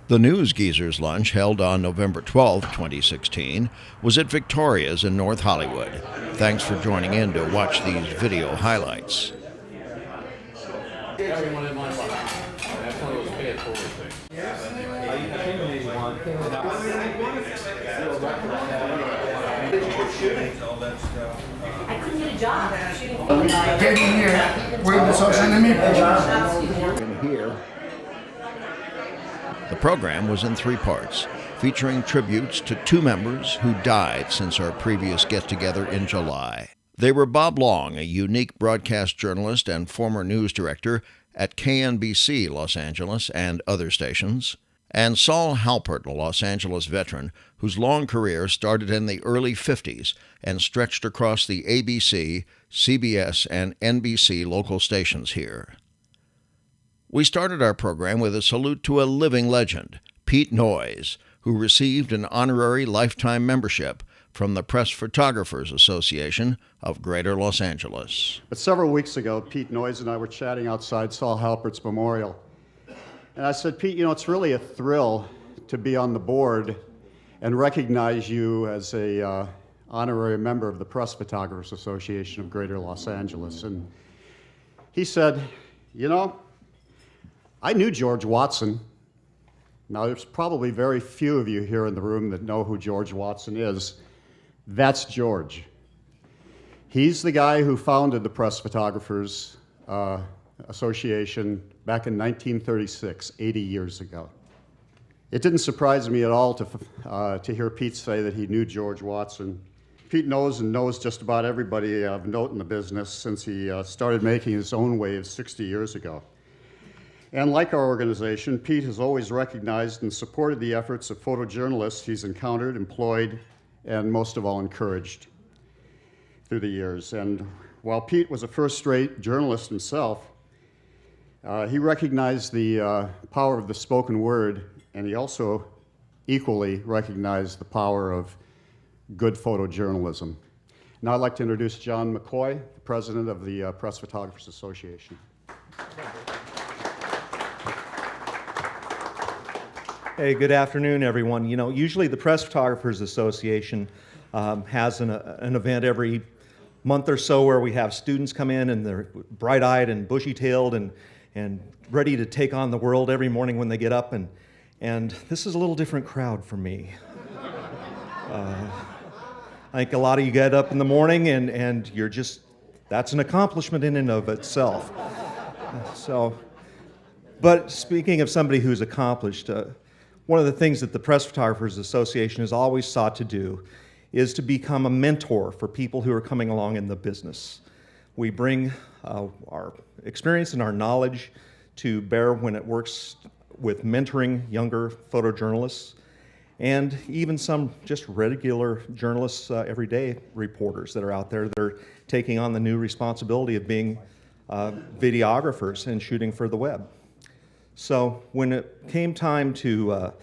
The News Geezers lunch, held on November 12, 2016, was at Victoria's in North Hollywood. Thanks for joining in to watch these video highlights. I couldn't get a job shooting. Get in here. We're so sending me pictures. In here. The program was in 3 parts, featuring tributes to 2 members who died since our previous get-together in July. They were Bob Long, a unique broadcast journalist and former news director at KNBC Los Angeles and other stations, and Saul Halpert, a Los Angeles veteran whose long career started in the early 50s and stretched across the ABC, CBS, and NBC local stations here. We started our program with a salute to a living legend, Pete Noyes, who received an honorary lifetime membership from the Press Photographers Association of Greater Los Angeles. But several weeks ago, Pete Noyes and I were chatting outside Saul Halpert's memorial. And I said, Pete, it's really a thrill to be on the board and recognize you as a honorary member of the Press Photographers Association of Greater Los Angeles. And he said, I knew George Watson. Now, there's probably very few of you here in the room that know who George Watson is. That's George. He's the guy who founded the Press Photographers Association back in 1936, 80 years ago. It didn't surprise me at all to hear Pete say that he knew George Watson. Pete knows just about everybody of note in the business since he started making his own waves 60 years ago. And like our organization, Pete has always recognized and supported the efforts of photojournalists he's encountered, employed, and most of all encouraged through the years. And while Pete was a first-rate journalist himself, he recognized the power of the spoken word, and he also equally recognized the power of good photojournalism. Now I'd like to introduce John McCoy, the president of the Press Photographers Association. Hey, good afternoon, everyone. Usually the Press Photographers Association has an event every month or so where we have students come in and they're bright-eyed and bushy-tailed and ready to take on the world every morning when they get up. And this is a little different crowd for me. I think a lot of you get up in the morning and you're just, that's an accomplishment in and of itself. But speaking of somebody who's accomplished, one of the things that the Press Photographers Association has always sought to do is to become a mentor for people who are coming along in the business. We bring our experience and our knowledge to bear when it works with mentoring younger photojournalists and even some just regular journalists, everyday reporters that are out there that are taking on the new responsibility of being videographers and shooting for the web. So when it came time to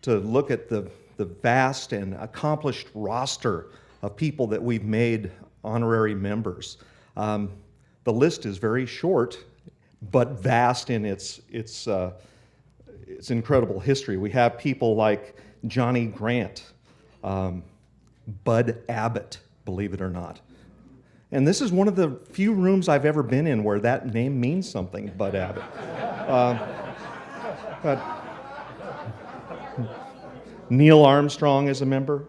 look at the vast and accomplished roster of people that we've made honorary members, the list is very short, but vast in its incredible history. We have people like Johnny Grant, Bud Abbott, believe it or not. And this is one of the few rooms I've ever been in where that name means something, Bud Abbott. Neil Armstrong is a member.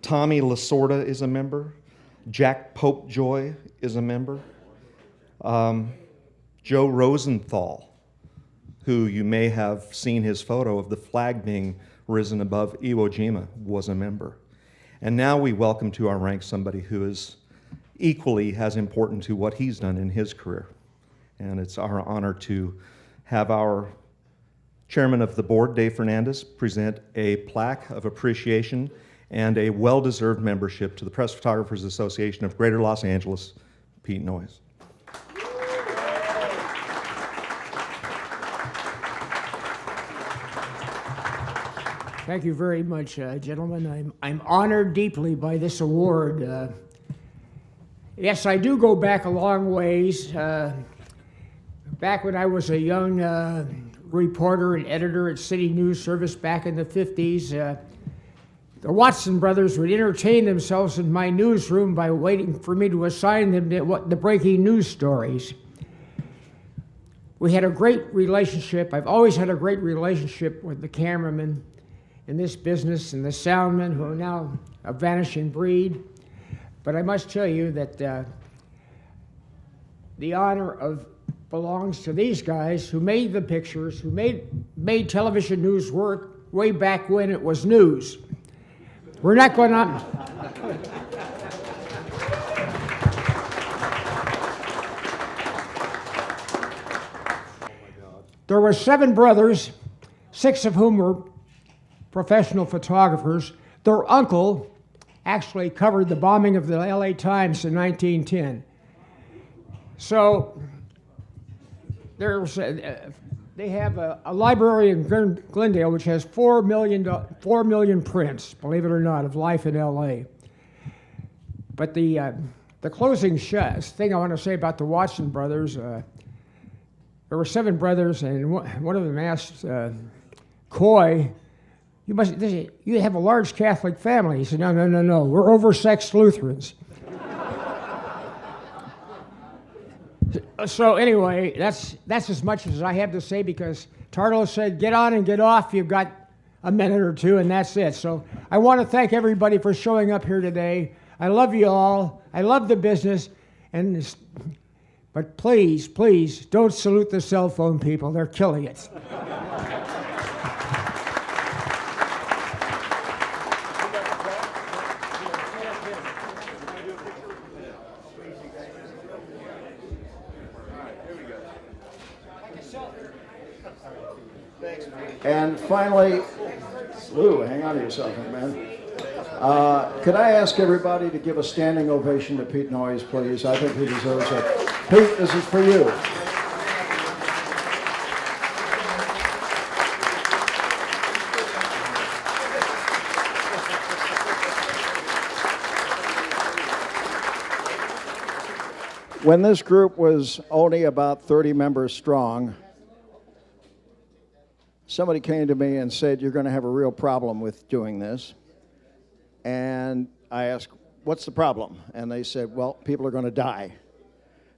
Tommy Lasorda is a member. Jack Popejoy is a member. Joe Rosenthal, who you may have seen his photo of the flag being risen above Iwo Jima, was a member. And now we welcome to our ranks somebody who is equally as important to what he's done in his career. And it's our honor to have our Chairman of the Board, Dave Fernandez, present a plaque of appreciation and a well-deserved membership to the Press Photographers Association of Greater Los Angeles, Pete Noyes. Thank you very much, gentlemen. I'm honored deeply by this award. Yes, I do go back a long ways. Back when I was a young reporter and editor at City News Service back in the 50s. The Watson brothers would entertain themselves in my newsroom by waiting for me to assign them the breaking news stories. We had a great relationship. I've always had a great relationship with the cameramen in this business and the soundmen, who are now a vanishing breed. But I must tell you that the honor belongs to these guys who made the pictures, who made television news work way back when it was news. We're not going on. There were 7 brothers, 6 of whom were professional photographers. Their uncle actually covered the bombing of the LA Times in 1910. So they have a library in Glendale which has 4 million prints, believe it or not, of life in LA. But the closing thing I want to say about the Watson brothers, there were 7 brothers, and one of them asked Coy, you have a large Catholic family. He said, no, we're oversexed Lutherans. So anyway, that's as much as I have to say, because Tardo said, get on and get off. You've got a minute or two, and that's it. So I want to thank everybody for showing up here today. I love you all. I love the business. But please, please, don't salute the cell phone people. They're killing it. And finally, Lou, hang on to yourself, man. Could I ask everybody to give a standing ovation to Pete Noyes, please? I think he deserves it. Pete, this is for you. When this group was only about 30 members strong, somebody came to me and said, you're going to have a real problem with doing this. And I asked, what's the problem? And they said, well, people are going to die.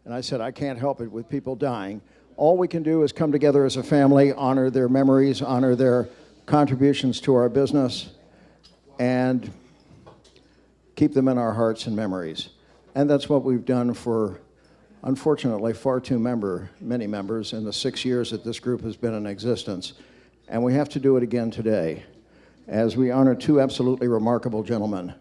And I said, I can't help it with people dying. All we can do is come together as a family, honor their memories, honor their contributions to our business, and keep them in our hearts and memories. And that's what we've done for, unfortunately, far too many members in the 6 years that this group has been in existence. And we have to do it again today, as we honor 2 absolutely remarkable gentlemen,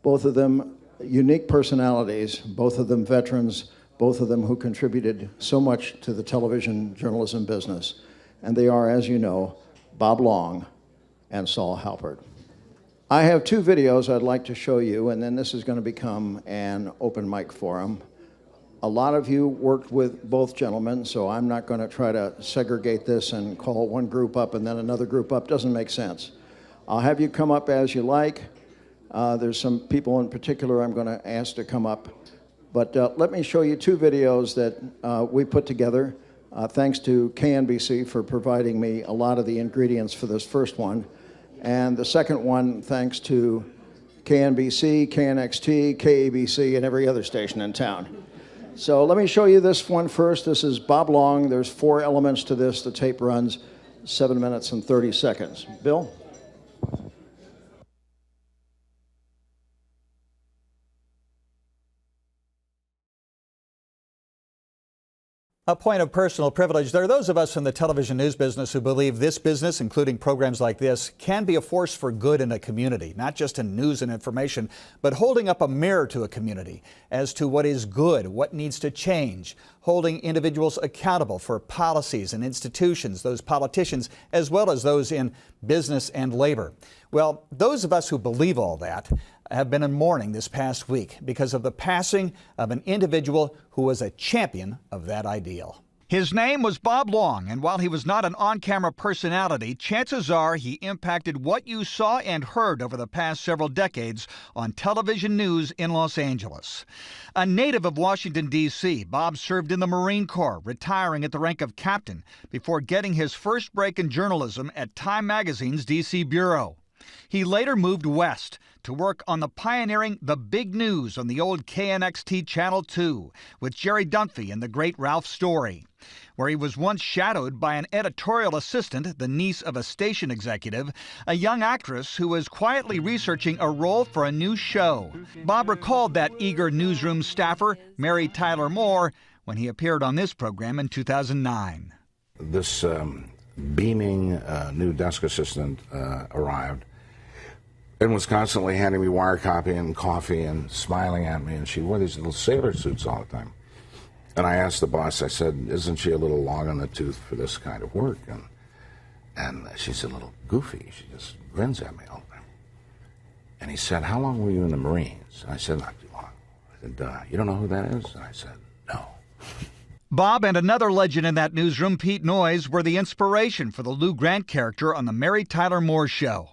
both of them unique personalities, both of them veterans, both of them who contributed so much to the television journalism business. And they are, as you know, Bob Long and Saul Halpert. I have 2 videos I'd like to show you, and then this is going to become an open mic forum. A lot of you worked with both gentlemen, so I'm not going to try to segregate this and call one group up and then another group up. Doesn't make sense. I'll have you come up as you like. There's some people in particular I'm going to ask to come up. But let me show you 2 videos that we put together. Thanks to KNBC for providing me a lot of the ingredients for this first one. And the second one, thanks to KNBC, KNXT, KABC, and every other station in town. So let me show you this one first. This is Bob Long. There's 4 elements to this. The tape runs 7 minutes and 30 seconds. Bill? A point of personal privilege. There are those of us in the television news business who believe this business, including programs like this, can be a force for good in a community, not just in news and information, but holding up a mirror to a community as to what is good, what needs to change, holding individuals accountable for policies and institutions, those politicians, as well as those in business and labor. Well, those of us who believe all that have been in mourning this past week because of the passing of an individual who was a champion of that ideal. His name was Bob Long, and while he was not an on-camera personality, chances are he impacted what you saw and heard over the past several decades on television news in Los Angeles. A native of Washington, D.C., Bob served in the Marine Corps, retiring at the rank of captain before getting his first break in journalism at Time Magazine's D.C. bureau. He later moved west to work on the pioneering The Big News on the old KNXT Channel 2 with Jerry Dunphy and the great Ralph Story, where he was once shadowed by an editorial assistant, the niece of a station executive, a young actress who was quietly researching a role for a new show. Bob recalled that eager newsroom staffer, Mary Tyler Moore, when he appeared on this program in 2009. This beaming new desk assistant arrived and was constantly handing me wire copy and coffee and smiling at me, and she wore these little sailor suits all the time. And I asked the boss, I said, isn't she a little long on the tooth for this kind of work? And she's a little goofy. She just grins at me all the time. And he said, how long were you in the Marines? And I said, not too long. I said, you don't know who that is? And I said, no. Bob and another legend in that newsroom, Pete Noyes, were the inspiration for the Lou Grant character on the Mary Tyler Moore Show.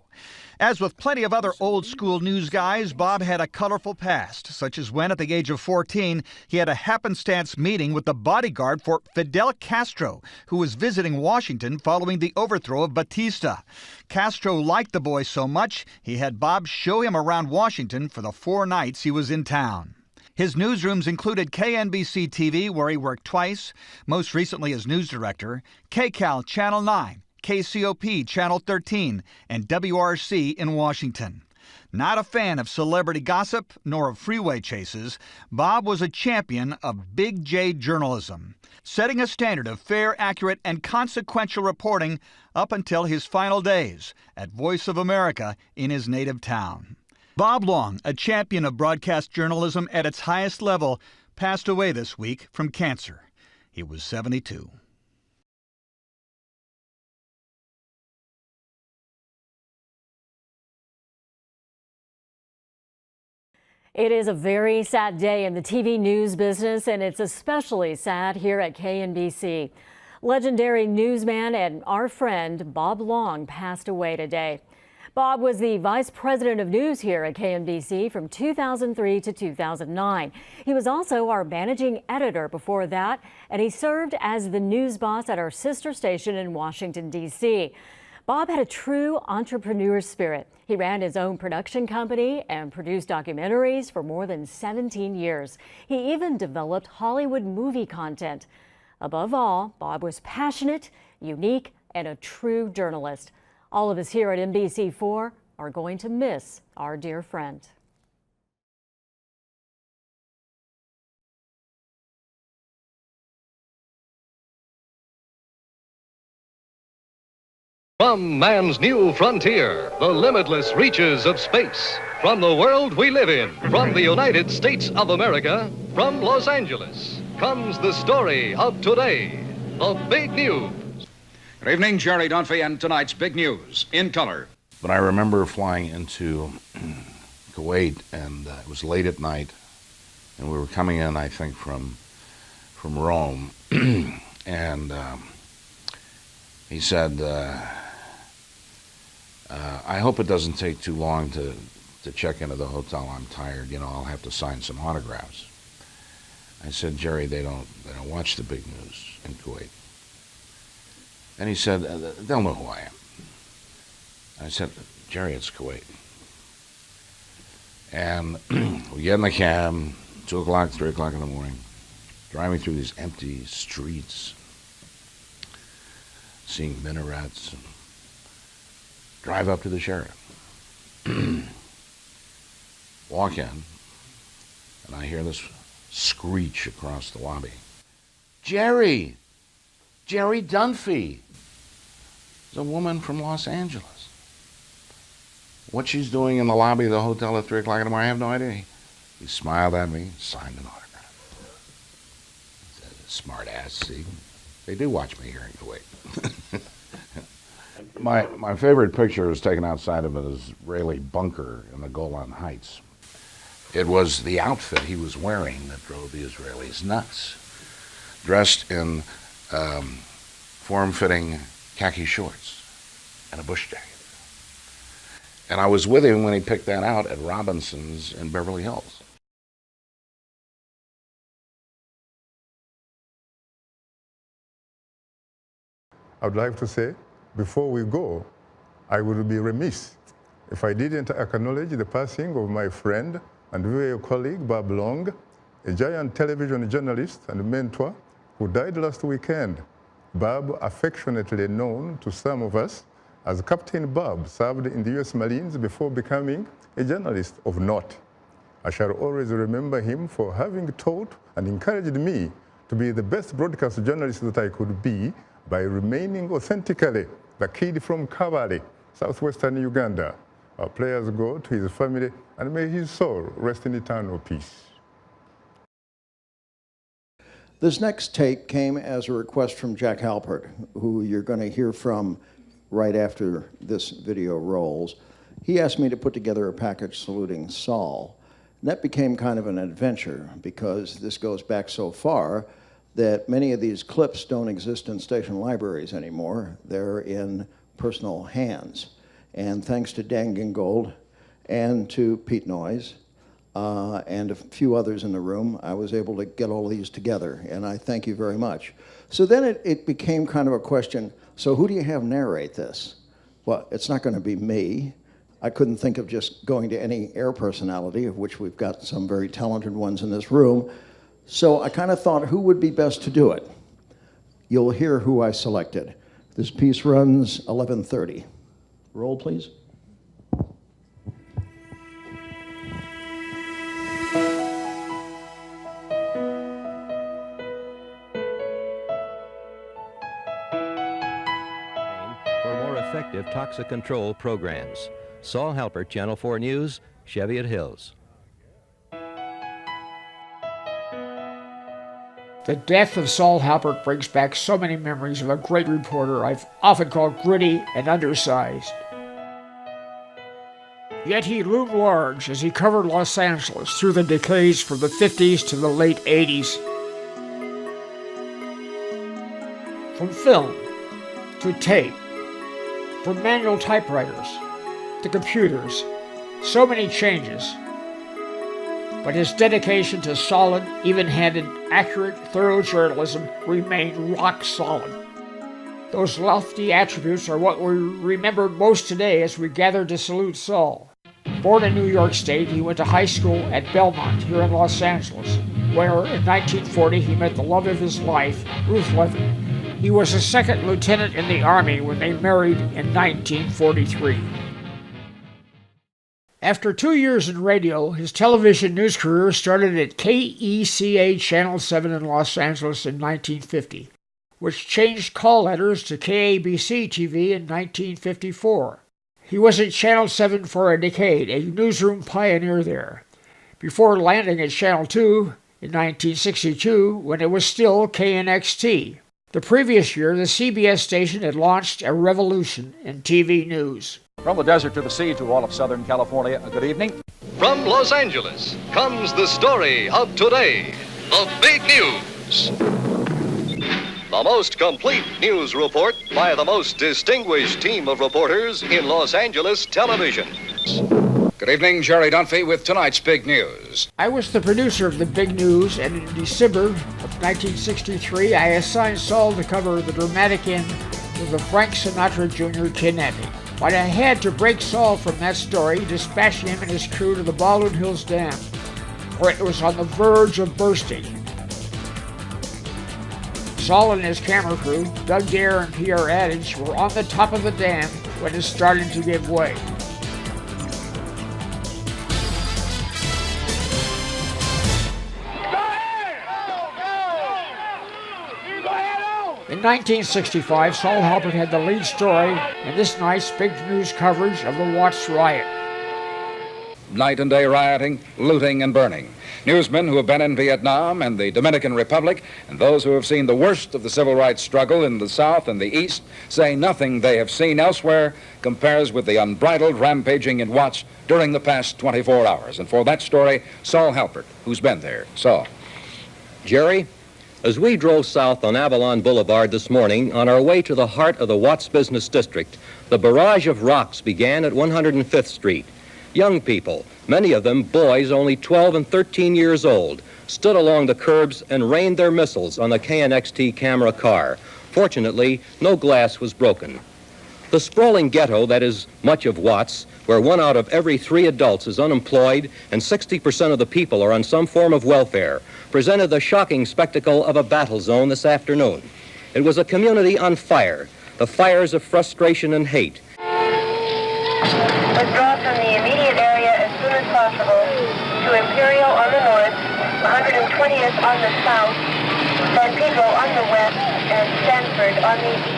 As with plenty of other old-school news guys, Bob had a colorful past, such as when, at the age of 14, he had a happenstance meeting with the bodyguard for Fidel Castro, who was visiting Washington following the overthrow of Batista. Castro liked the boy so much, he had Bob show him around Washington for the 4 nights he was in town. His newsrooms included KNBC TV, where he worked twice, most recently as news director, KCAL Channel 9, KCOP Channel 13, and WRC in Washington. Not a fan of celebrity gossip nor of freeway chases, Bob was a champion of Big J journalism, setting a standard of fair, accurate, and consequential reporting up until his final days at Voice of America in his native town. Bob Long, a champion of broadcast journalism at its highest level, passed away this week from cancer. He was 72. It is a very sad day in the TV news business, and it's especially sad here at KNBC. Legendary newsman and our friend Bob Long passed away today. Bob was the vice president of news here at KNBC from 2003 to 2009. He was also our managing editor before that, and he served as the news boss at our sister station in Washington, D.C. Bob had a true entrepreneur spirit. He ran his own production company and produced documentaries for more than 17 years. He even developed Hollywood movie content. Above all, Bob was passionate, unique, and a true journalist. All of us here at NBC4 are going to miss our dear friend. From man's new frontier, the limitless reaches of space, from the world we live in, from the United States of America, from Los Angeles, comes the story of today, the big news. Good evening, Jerry Dunphy, and tonight's big news in color. But I remember flying into Kuwait, and it was late at night, and we were coming in, I think, from Rome, and he said, I hope it doesn't take too long to check into the hotel. I'm tired. You know, I'll have to sign some autographs. I said, Jerry, they don't watch the big news in Kuwait. And he said, they'll know who I am. I said, Jerry, it's Kuwait. And we get in the cab, 2 o'clock, 3 o'clock in the morning, driving through these empty streets, seeing minarets, and drive up to the Sheraton. Walk in, and I hear this screech across the lobby. Jerry Dunphy. It's a woman from Los Angeles. What she's doing in the lobby of the hotel at 3 o'clock in the morning, I have no idea. He smiled at me, signed an autograph. He said, smart ass, see? They do watch me here in Kuwait. My favorite picture was taken outside of an Israeli bunker in the Golan Heights. It was the outfit he was wearing that drove the Israelis nuts. Dressed in form-fitting khaki shorts and a bush jacket. And I was with him when he picked that out at Robinson's in Beverly Hills. I would like to say, before we go, I would be remiss if I didn't acknowledge the passing of my friend and very colleague, Bob Long, a giant television journalist and mentor who died last weekend. Bob, affectionately known to some of us as Captain Bob, served in the U.S. Marines before becoming a journalist of note. I shall always remember him for having taught and encouraged me to be the best broadcast journalist that I could be by remaining authentically the kid from Kabale, southwestern Uganda. Our prayers go to his family, and may his soul rest in eternal peace. This next tape came as a request from Jack Halpert, who you're going to hear from right after this video rolls. He asked me to put together a package saluting Saul. And that became kind of an adventure because this goes back so far that many of these clips don't exist in station libraries anymore. They're in personal hands. And thanks to Dan Gingold and to Pete Noyes and a few others in the room, I was able to get all of these together, and I thank you very much. So then it became kind of a question, so who do you have narrate this? Well, it's not going to be me. I couldn't think of just going to any air personality, of which we've got some very talented ones in this room. So I kind of thought, who would be best to do it? You'll hear who I selected. This piece runs 11:30. Roll, please. For more effective toxic control programs. Saul Halpert, Channel 4 News, Cheviot Hills. The death of Saul Halpert brings back so many memories of a great reporter I've often called gritty and undersized. Yet he loomed large as he covered Los Angeles through the decades from the 50s to the late 80s. From film to tape, from manual typewriters to computers, so many changes. But his dedication to solid, even-handed, accurate, thorough journalism remained rock solid. Those lofty attributes are what we remember most today as we gather to salute Saul. Born in New York State, he went to high school at Belmont here in Los Angeles, where in 1940 he met the love of his life, Ruth Levin. He was a second lieutenant in the Army when they married in 1943. After 2 years in radio, his television news career started at KECA Channel 7 in Los Angeles in 1950, which changed call letters to KABC TV in 1954. He was at Channel 7 for a decade, a newsroom pioneer there, before landing at Channel 2 in 1962 when it was still KNXT. The previous year, the CBS station had launched a revolution in TV news. From the desert to the sea to all of Southern California, good evening. From Los Angeles comes the story of today, the big news. The most complete news report by the most distinguished team of reporters in Los Angeles television. Good evening, Jerry Dunphy with tonight's big news. I was the producer of the big news, and in December of 1963, I assigned Saul to cover the dramatic end of the Frank Sinatra Jr. kidnapping. But I had to break Saul from that story, dispatching him and his crew to the Baldwin Hills Dam, where it was on the verge of bursting. Saul and his camera crew, Doug Dare and Pierre Adage, were on the top of the dam when it started to give way. In 1965, Saul Halpert had the lead story in this night's big news coverage of the Watts riot. Night and day rioting, looting, and burning. Newsmen who have been in Vietnam and the Dominican Republic, and those who have seen the worst of the civil rights struggle in the South and the East, say nothing they have seen elsewhere compares with the unbridled rampaging in Watts during the past 24 hours. And for that story, Saul Halpert, who's been there. Saul. Jerry, As we drove south on Avalon Boulevard this morning on our way to the heart of the Watts Business District, the barrage of rocks began at 105th Street. Young people, many of them boys only 12 and 13 years old, stood along the curbs and rained their missiles on the KNXT camera car. Fortunately, no glass was broken. The sprawling ghetto that is much of Watts, where 1 out of every 3 adults is unemployed and 60% of the people are on some form of welfare, presented the shocking spectacle of a battle zone this afternoon. It was a community on fire, the fires of frustration and hate. Withdraw from the immediate area as soon as possible to Imperial on the north, 120th on the south, San Pedro on the west, and Stanford on the east.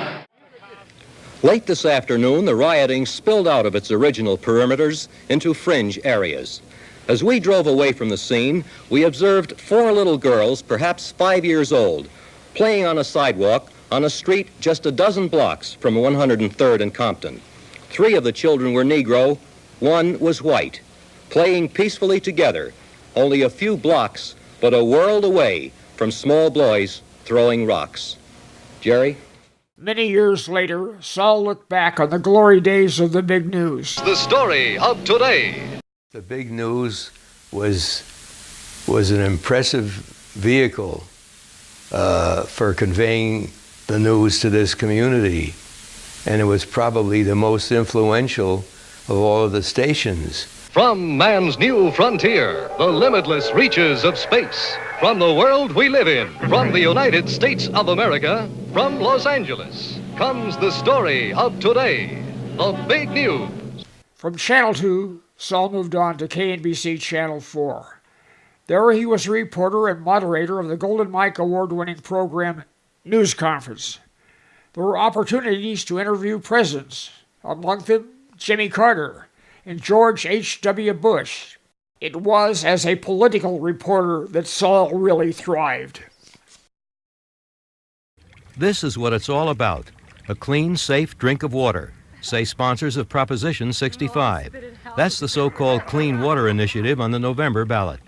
Late this afternoon, the rioting spilled out of its original perimeters into fringe areas. As we drove away from the scene, we observed 4 little girls, perhaps 5 years old, playing on a sidewalk on a street just a dozen blocks from 103rd and Compton. 3 of the children were Negro, 1 was white, playing peacefully together, only a few blocks, but a world away from small boys throwing rocks. Jerry? Many years later, Saul looked back on the glory days of the big news. The story of today. The big news was an impressive vehicle for conveying the news to this community. And it was probably the most influential of all of the stations. From man's new frontier, the limitless reaches of space. From the world we live in, from the United States of America, from Los Angeles, comes the story of today, the big news. From Channel 2, Saul moved on to KNBC Channel 4. There he was a reporter and moderator of the Golden Mike Award-winning program News Conference. There were opportunities to interview presidents, among them Jimmy Carter and George H.W. Bush. It was as a political reporter that Saul really thrived. This is what it's all about. A clean, safe drink of water, say sponsors of Proposition 65. That's the so-called Clean Water Initiative on the November ballot.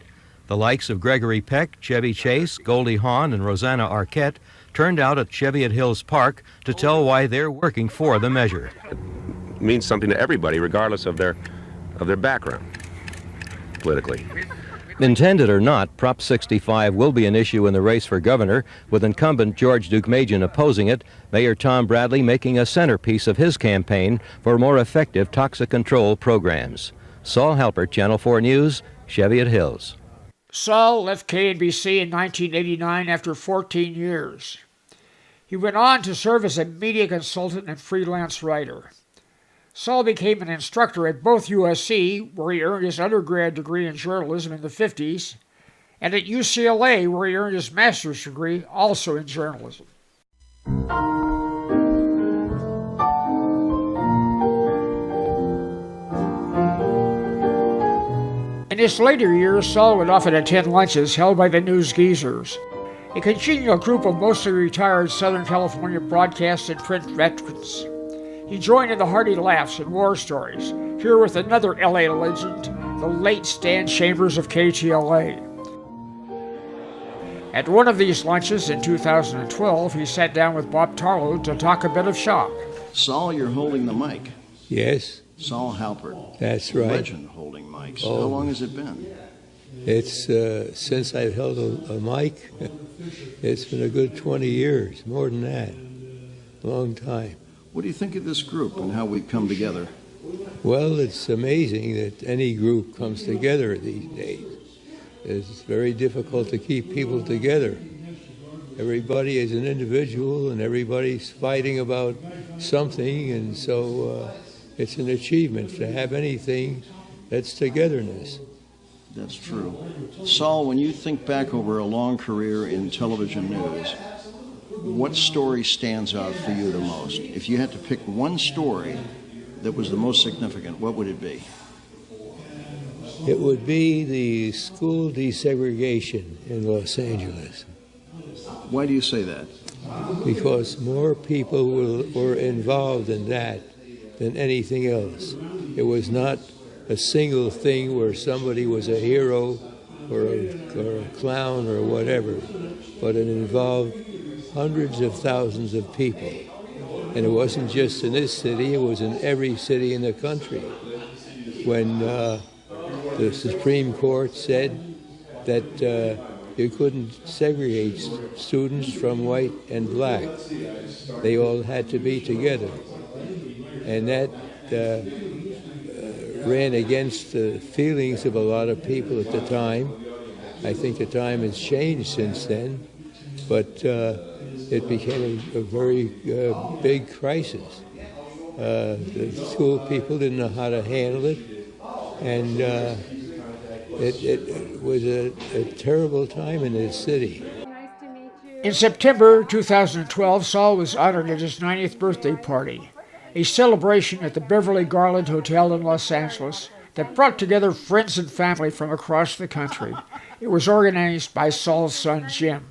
The likes of Gregory Peck, Chevy Chase, Goldie Hawn, and Rosanna Arquette turned out at Cheviot Hills Park to tell why they're working for the measure. It means something to everybody, regardless of their background, politically. Intended or not, Prop 65 will be an issue in the race for governor, with incumbent George Deukmejian opposing it, Mayor Tom Bradley making a centerpiece of his campaign for more effective toxic control programs. Saul Halpert, Channel 4 News, Cheviot Hills. Saul left KNBC in 1989 after 14 years. He went on to serve as a media consultant and freelance writer. Saul became an instructor at both USC, where he earned his undergrad degree in journalism in the 50s, and at UCLA, where he earned his master's degree, also in journalism. In his later years, Saul would often attend lunches held by the News Geezers, a congenial group of mostly retired Southern California broadcast and print veterans. He joined in the hearty laughs and war stories, here with another LA legend, the late Stan Chambers of KTLA. At one of these lunches in 2012, he sat down with Bob Tarlow to talk a bit of shop. Saul, you're holding the mic. Yes. Saul Halpert. That's right. Legend holding mics. Oh. How long has it been? It's since I've held a mic, it's been a good 20 years, more than that. Long time. What do you think of this group and how we've come together? Well, it's amazing that any group comes together these days. It's very difficult to keep people together. Everybody is an individual and everybody's fighting about something, and so it's an achievement to have anything that's togetherness. That's true. Saul, when you think back over a long career in television news, what story stands out for you the most? If you had to pick one story that was the most significant, what would it be? It would be the school desegregation in Los Angeles. Why do you say that? Because more people were involved in that than anything else. It was not a single thing where somebody was a hero or a clown or whatever, but it involved hundreds of thousands of people. And it wasn't just in this city, it was in every city in the country. When the Supreme Court said that you couldn't segregate students from white and black. They all had to be together. And that ran against the feelings of a lot of people at the time. I think the time has changed since then, but it became a very big crisis. The school people didn't know how to handle it, and it was a terrible time in this city. In September 2012, Saul was honored at his 90th birthday party, a celebration at the Beverly Garland Hotel in Los Angeles that brought together friends and family from across the country. It was organized by Saul's son, Jim.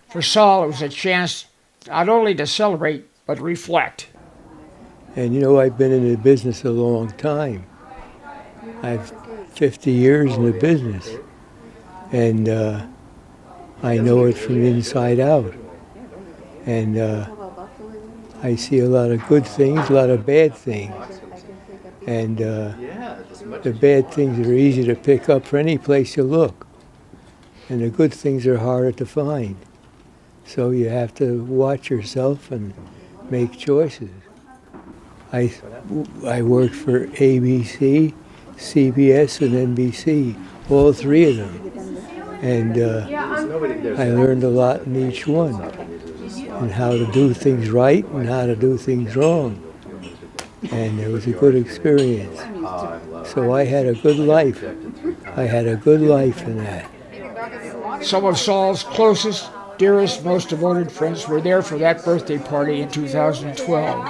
For Saul, it was a chance not only to celebrate, but reflect. And you know, I've been in the business a long time. I've 50 years in the business, and I know it from inside out. And I see a lot of good things, a lot of bad things. And the bad things are easy to pick up for any place you look. And the good things are harder to find. So you have to watch yourself and make choices. I worked for ABC, CBS, and NBC, all three of them. And I learned a lot in each one, and how to do things right and how to do things wrong. And it was a good experience. So I had a good life. I had a good life in that. Some of Saul's closest, dearest, most devoted friends were there for that birthday party in 2012.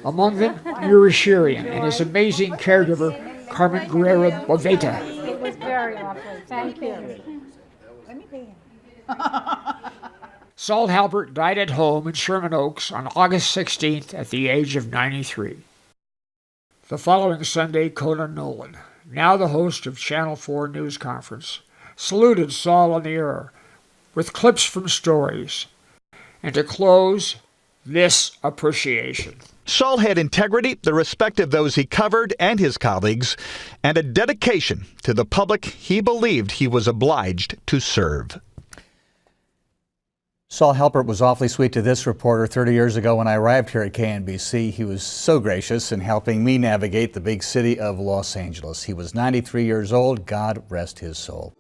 Among them, Yuri Shirian and his amazing caregiver, Carmen Guerrero Boveta. It was very lovely. Thank you. Saul Halbert died at home in Sherman Oaks on August 16th at the age of 93. The following Sunday, Conan Nolan, now the host of Channel 4 News Conference, saluted Saul on the air with clips from stories. And to close, this appreciation. Saul had integrity, the respect of those he covered and his colleagues, and a dedication to the public he believed he was obliged to serve. Saul Halpert was awfully sweet to this reporter 30 years ago when I arrived here at KNBC. He was so gracious in helping me navigate the big city of Los Angeles. He was 93 years old. God rest his soul.